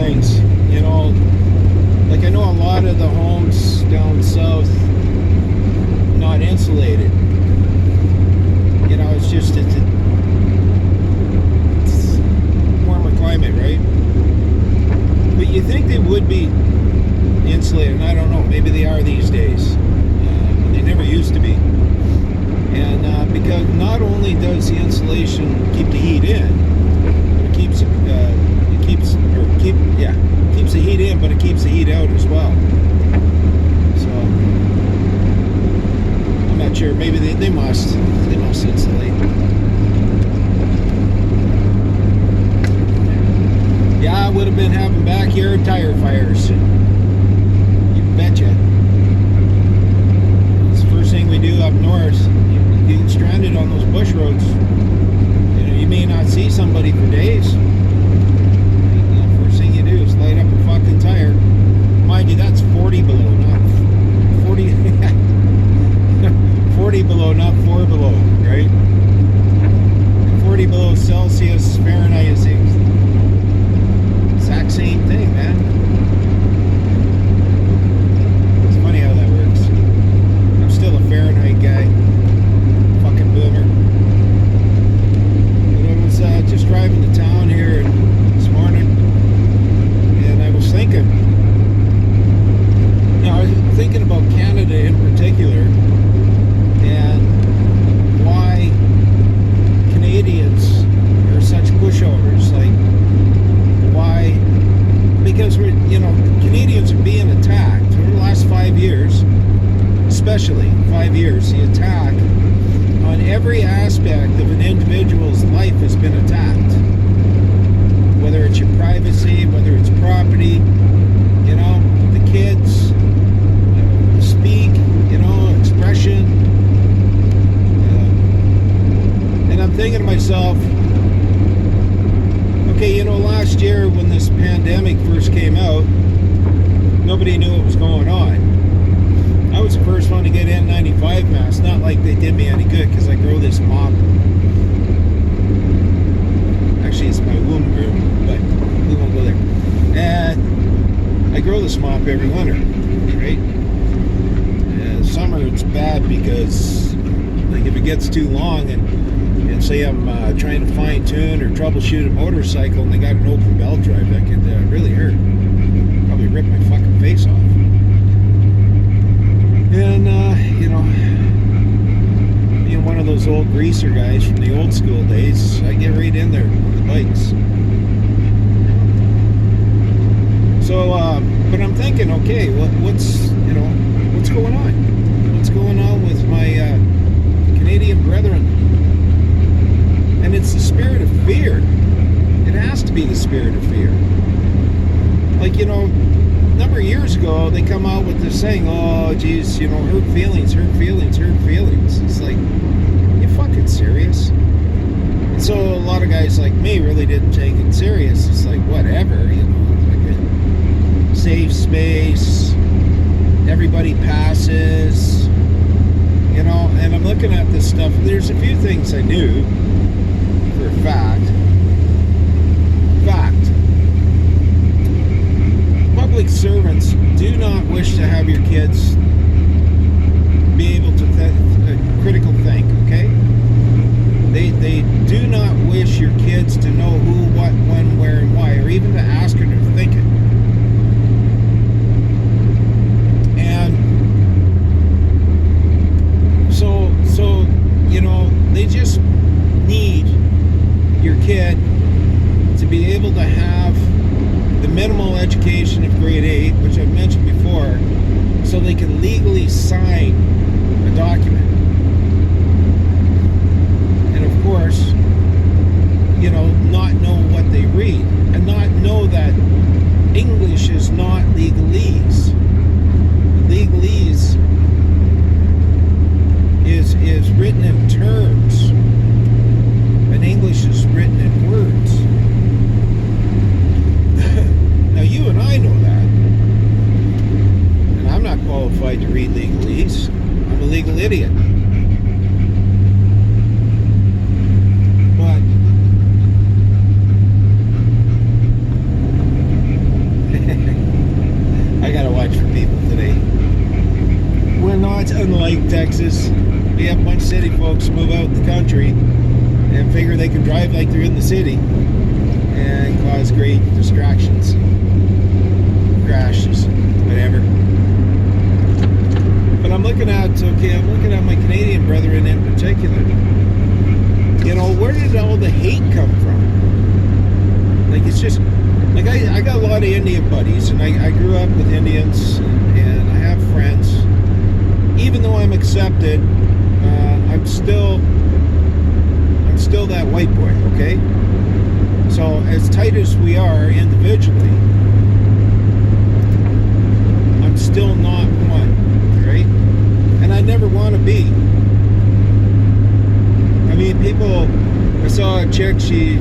things. You know, like I know a lot of the homes down south not insulated. You know, it's just it's warmer climate, right? But you think they would be insulated, and I don't know, maybe they are these days. But they never used to be. And because not only does the insulation keep the heat in, but it keeps the heat in, but it keeps the heat out as well. So I'm not sure. Maybe they must insulate. Yeah, I would have been having backyard tire fires. You betcha. It's the first thing we do up north. You get stranded on those bush roads. You know, you may not see somebody for days. The first thing you do is light up a fucking tire. Mind you, that's 40 below, not 40. 40 below, not 4 below, right? 40 below Celsius, Fahrenheit is the exact same thing, man. It's funny how that works. I'm still a Fahrenheit guy. Fucking boomer. But I was just driving to town here this morning, and I was thinking, you know, I was thinking about Canada in particular, and why Canadians are such pushovers. Like, why? Because we're, you know, Canadians are being attacked over the last 5 years, especially 5 years. The attack on every aspect of an individual's life has been attacked. Whether it's your privacy, whether it's property, you know, the kids, speak, you know, expression. And I'm thinking to myself, okay, you know, last year when this pandemic first came out, nobody knew what was going on. I was the first one to get N95 masks. Not like they did me any good because I grow this mop. Actually, it's my womb room, but we won't go there. And I grow this mop every winter, right? Summer it's bad because, like, if it gets too long and say I'm trying to fine tune or troubleshoot a motorcycle and they got an open belt drive, that could really hurt. Probably rip my fucking face off. And you know, being one of those old greaser guys from the old school days, I get right in there with the bikes. So, but I'm thinking, okay, what's going on? What's going on with my Canadian brethren? And it's the spirit of fear. It has to be the spirit of fear. Like, you know, a number of years ago, they come out with this saying, oh, geez, you know, hurt feelings, hurt feelings, hurt feelings. It's like, you fucking serious? And so a lot of guys like me really didn't take it serious. It's like, whatever, you know, like a safe space, everybody passes, you know. And I'm looking at this stuff, and there's a few things I knew for a fact. Public servants do not wish to have your kids be able to critical think, okay? They do not wish your kids to know who, what, when, where, and why, or even to ask her to think it. And so you know, they just need your kid to be able to have the minimal education of grade 8, which I've mentioned before, so they can legally sign a document. And of course, you know, not know what they read, and not know that English is not legalese. Legalese is written in terms, and English is written in words. Now, you and I know that. And I'm not qualified to read legalese. I'm a legal idiot. But people today. We're not unlike Texas. We have a bunch of city folks move out in the country and figure they can drive like they're in the city and cause great distractions, crashes, whatever. But I'm looking at my Canadian brethren in particular. You know, where did all the hate come from? Like, it's just, like, I got a lot of Indian buddies, and I grew up with Indians, and I have friends. Even though I'm accepted, I'm still that white boy, okay? So as tight as we are individually, I'm still not one, right? And I never want to be. I mean, people. I saw a chick. She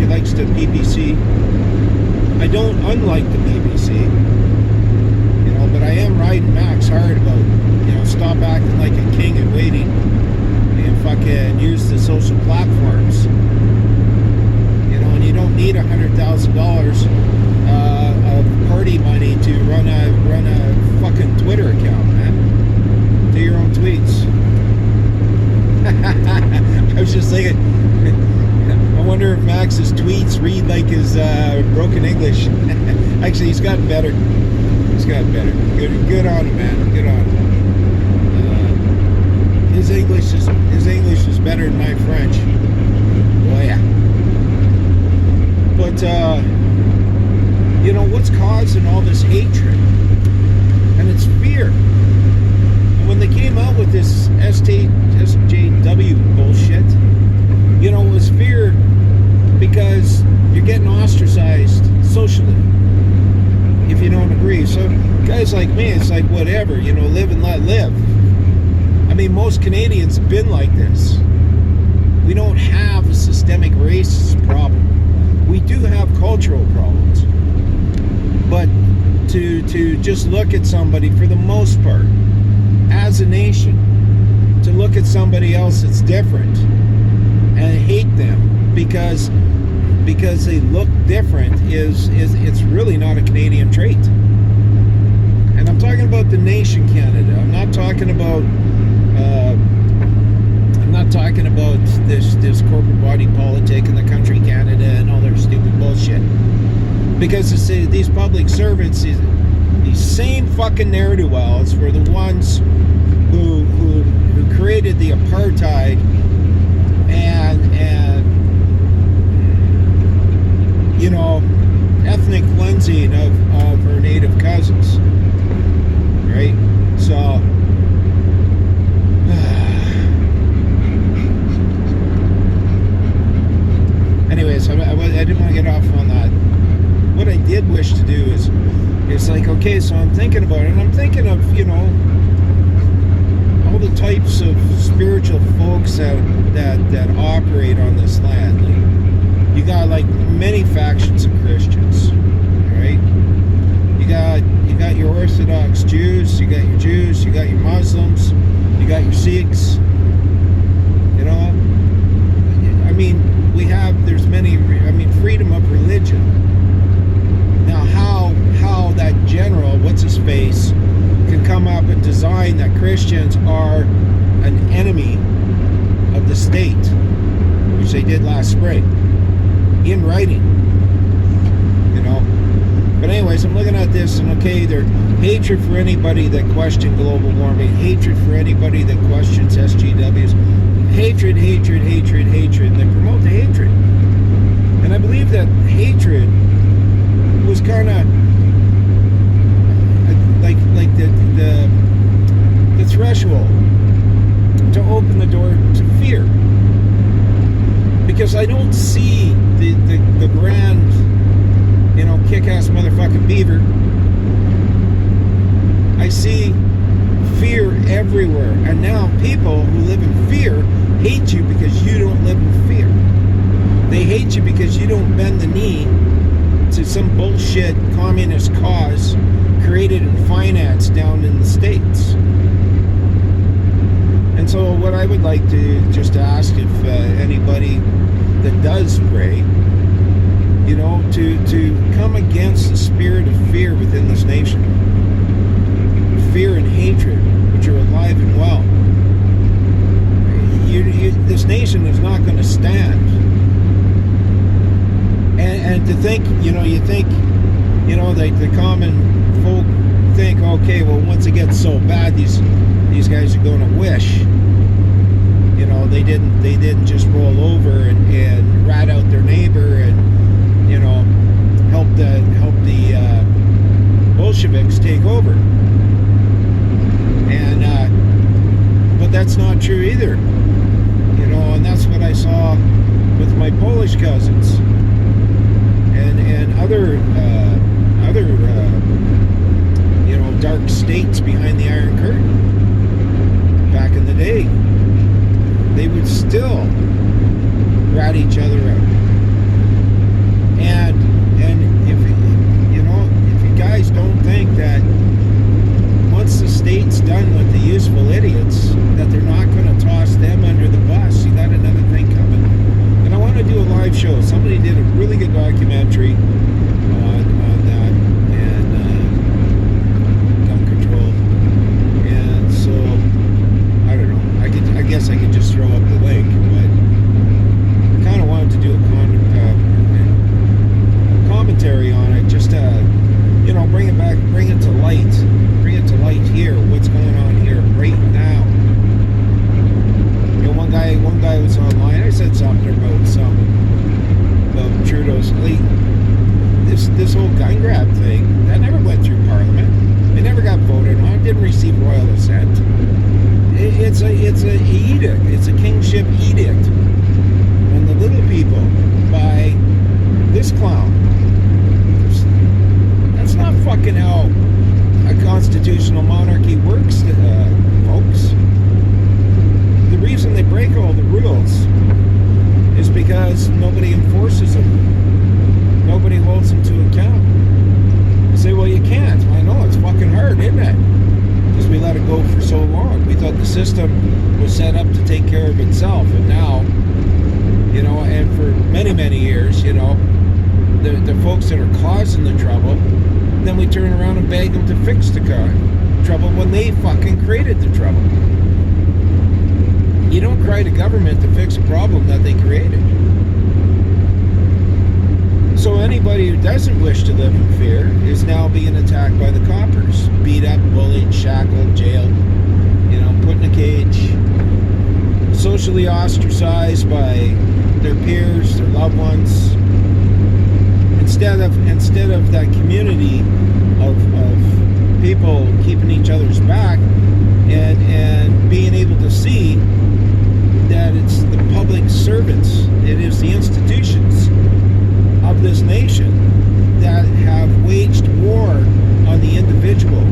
likes the BBC. I don't unlike the BBC, you know, but I am riding Max hard about, you know, stop acting like a king and waiting, and fucking use the social platforms. You know, and you don't need $100,000 of party money to run a fucking Twitter account, man. Do your own tweets. I was just thinking, I wonder if Max's tweets read like his broken English. Actually, he's gotten better. He's gotten better. Good on him, man. Good on him. His English is better than my French. Oh yeah. But you know what's causing all this hatred? And it's fear. And when they came out with this SJW bullshit, you know, it was fear because you're getting ostracized socially if you don't agree. So guys like me, it's like whatever, you know, live and let live. I mean, most Canadians have been like this. We don't have a systemic racist problem. We do have cultural problems. But to just look at somebody, for the most part, as a nation, to look at somebody else that's different and hate them because they look different is it's really not a Canadian trait. And I'm talking about the nation Canada. I'm not talking about this corporate body politic in the country Canada and all their stupid bullshit. Because these public servants, these same fucking ne'er-do-wells were the ones who created the apartheid and you know, ethnic cleansing of our native cousins, right? So anyways, I didn't want to get off on that. What I did wish to do is like, okay, so I'm thinking about it, and I'm thinking of, you know, all the types of spiritual folks that operate on this land. Like, you got like many factions of Christians, right? You got your Orthodox Jews, you got your Jews, you got your Muslims, you got your Sikhs. You know, I mean, there's many. I mean, freedom of religion. Now, how that general, what's his face, can come up and design that Christians are an enemy of the state, which they did last spring, in writing, you know. But anyways, I'm looking at this, and okay, there's hatred for anybody that questions global warming, hatred for anybody that questions SGWs, hatred, and they promote the hatred. And I believe that hatred was kind of like the threshold to open the door to fear, because I don't see the grand, you know, kick-ass motherfucking beaver. I see fear everywhere, and now people who live in fear hate you because you don't live in fear. They hate you because you don't bend the knee to some bullshit communist cause created and financed down in the States. And so what I would like to just ask, if anybody that does pray, you know, to come against the spirit of fear within this nation. think, the common folk think, okay, well, once it gets so bad, these guys are going to wish, they didn't just roll over and rat out their neighbor and, help the Bolsheviks take over. And but that's not true either, and that's what I saw with my Polish cousins and other dark states behind the Iron Curtain. Back in the day, they would still rat each other out. And if you guys don't think that once the state's done with the useful idiots, that they're not going to toss them under the bus, you got another thing coming. And I want to do a live show. Somebody did a really good documentary on that and gun control. And so I don't know. I guess I could just throw up the link, but I kind of wanted to do a commentary on it, just to bring it back, bring it to light here. What's going on here right now? One guy was online. I said something about Trudeau's this whole gun grab thing that never went through Parliament. It never got voted on. It didn't receive royal assent. It's a edict. It's a kingship edict on the little people by this clown. That's not fucking how a constitutional monarchy works, folks. The reason they break all the rules is because nobody enforces them. Nobody holds them to account. You say, well, you can't. I know, it's fucking hard, isn't it? Because we let it go for so long. We thought the system was set up to take care of itself, and now, and for many, many years, the folks that are causing the trouble, then we turn around and beg them to fix the trouble when they fucking created the trouble. You don't cry to government to fix a problem that they created. So anybody who doesn't wish to live in fear is now being attacked by the coppers, beat up, bullied, shackled, jailed, put in a cage, socially ostracized by their peers, their loved ones. Instead of that community of people keeping each other's back and being able to see that it's the public servants, it is the institutions of this nation that have waged war on the individual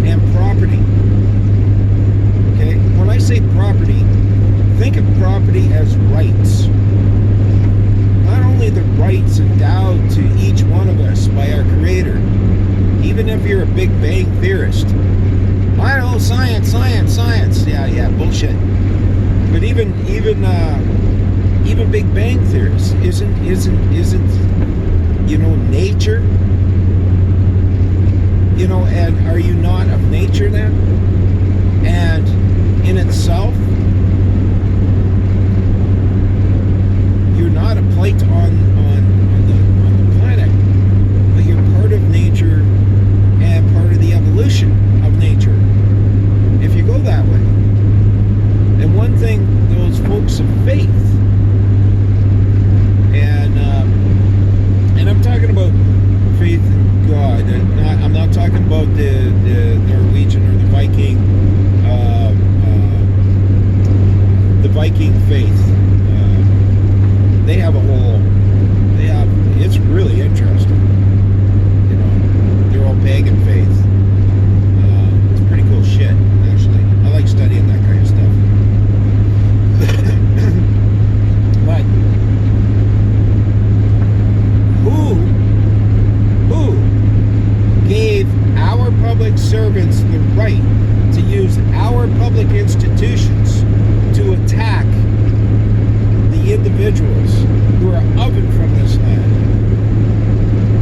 and property. Okay? When I say property, think of property as rights. Not only the rights endowed to each one of us by our Creator, even if you're a Big Bang theorist. I know, science. Yeah, bullshit. But even Big Bang theorists isn't nature. And are you not of nature then? And in itself, you're not a plate on the planet, but you're part of nature and part of the evolution of nature, if you go that way. And one thing, those folks of faith, and I'm talking about faith in God. I'm not talking about the Norwegian or the Viking faith. They have it's really interesting. They're all pagan faith. It's pretty cool shit, actually. I like studying that kind of stuff. But who gave our public servants the right to use our public institutions to attack the individuals who are oven from this land?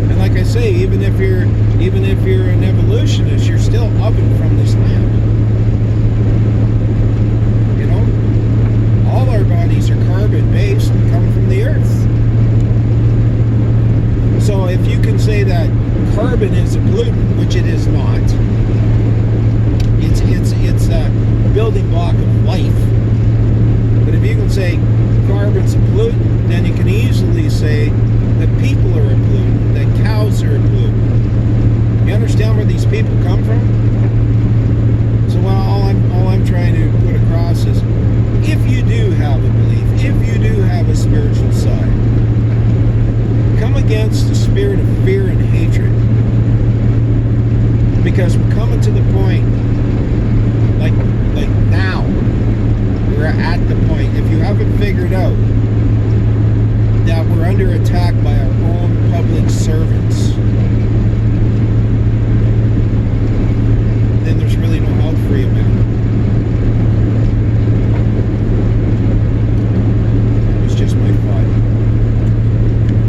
And like I say, even if you're an evolutionist, you're still oven from this land. All our bodies are carbon based and come from the earth. coming to the point, like now, we're at the point, if you haven't figured out that we're under attack by our own public servants,